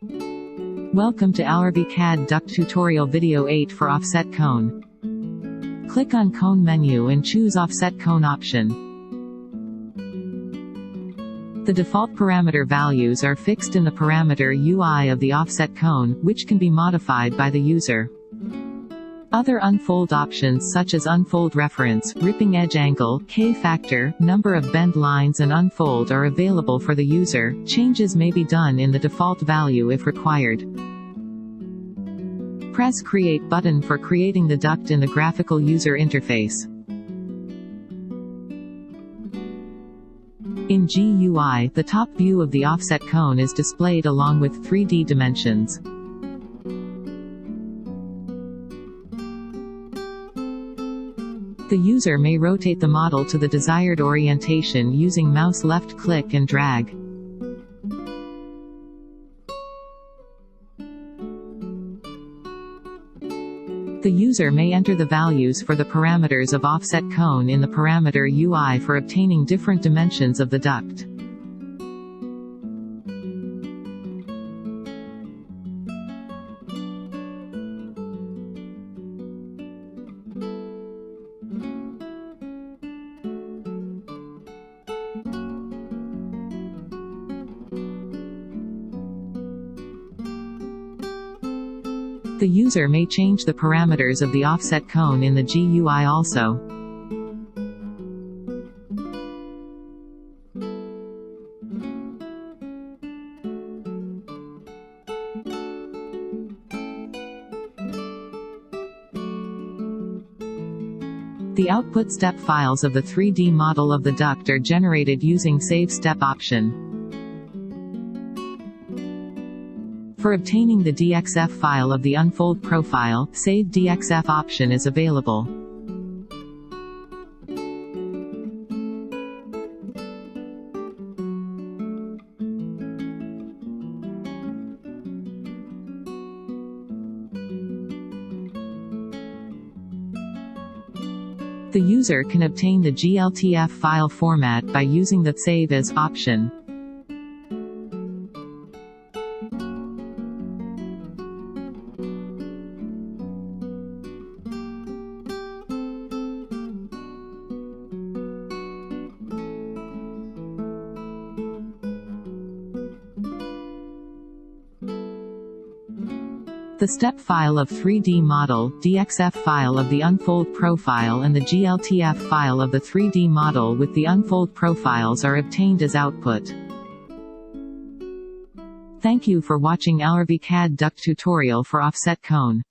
Welcome to AlarvyCAD Duct Tutorial Video 8 for Offset Cone. Click on Cone menu and choose Offset Cone option. The default parameter values are fixed in the parameter UI of the offset cone, which can be modified by the user. Other unfold options such as unfold reference, ripping edge angle, K-factor, number of bend lines and unfold are available for the user. Changes may be done in the default value if required. Press Create button for creating the duct in the graphical user interface. In GUI, the top view of the offset cone is displayed along with 3D dimensions. The user may rotate the model to the desired orientation using mouse left click and drag. The user may enter the values for the parameters of offset cone in the parameter UI for obtaining different dimensions of the duct. The user may change the parameters of the offset cone in the GUI also. The output step files of the 3D model of the duct are generated using Save Step option. For obtaining the DXF file of the unfold profile, Save DXF option is available. The user can obtain the GLTF file format by using the Save As option. The step file of 3D model, DXF file of the unfold profile and the GLTF file of the 3D model with the unfold profiles are obtained as output. Thank you for watching AlarvyCAD Duct tutorial for offset cone.